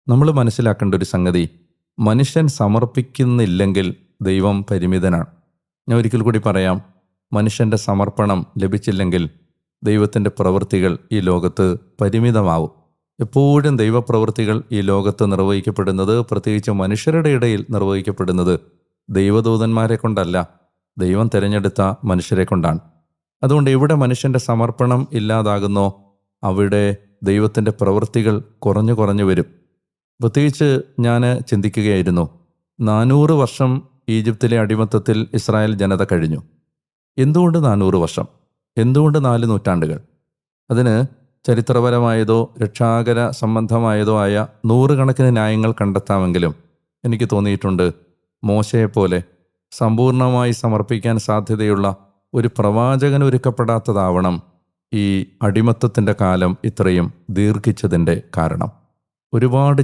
നമ്മൾ മനസ്സിലാക്കേണ്ട ഒരു സംഗതി, മനുഷ്യൻ സമർപ്പിക്കുന്നില്ലെങ്കിൽ ദൈവം പരിമിതനാണ്. ഞാൻ ഒരിക്കൽ കൂടി പറയാം, മനുഷ്യൻ്റെ സമർപ്പണം ലഭിച്ചില്ലെങ്കിൽ ദൈവത്തിൻ്റെ പ്രവൃത്തികൾ ഈ ലോകത്ത് പരിമിതമാവും. എപ്പോഴും ദൈവപ്രവൃത്തികൾ ഈ ലോകത്ത് നിർവഹിക്കപ്പെടുന്നത്, പ്രത്യേകിച്ച് മനുഷ്യരുടെ ഇടയിൽ നിർവഹിക്കപ്പെടുന്നത് ദൈവദൂതന്മാരെ കൊണ്ടല്ല, ദൈവം തിരഞ്ഞെടുത്ത മനുഷ്യരെ കൊണ്ടാണ്. അതുകൊണ്ട് എവിടെ മനുഷ്യൻ്റെ സമർപ്പണം ഇല്ലാതാകുന്നോ അവിടെ ദൈവത്തിൻ്റെ പ്രവൃത്തികൾ കുറഞ്ഞു കുറഞ്ഞു വരും. പ്രത്യേകിച്ച് ഞാൻ ചിന്തിക്കുകയായിരുന്നു, 400 വർഷം ഈജിപ്തിലെ അടിമത്തത്തിൽ ഇസ്രായേൽ ജനത കഴിഞ്ഞു. എന്തുകൊണ്ട് 400 വർഷം? എന്തുകൊണ്ട് 4 നൂറ്റാണ്ടുകൾ? അതിന് ചരിത്രപരമായതോ രക്ഷാകര സംബന്ധമായതോ ആയ നൂറുകണക്കിന് ന്യായങ്ങൾ കണ്ടെത്താമെങ്കിലും എനിക്ക് തോന്നിയിട്ടുണ്ട്, മോശയെപ്പോലെ സമ്പൂർണമായി സമർപ്പിക്കാൻ സാധ്യതയുള്ള ഒരു പ്രവാചകൻ ഒരുക്കപ്പെടാത്തതാവണം ഈ അടിമത്തത്തിൻ്റെ കാലം ഇത്രയും ദീർഘിച്ചതിൻ്റെ കാരണം. ഒരുപാട്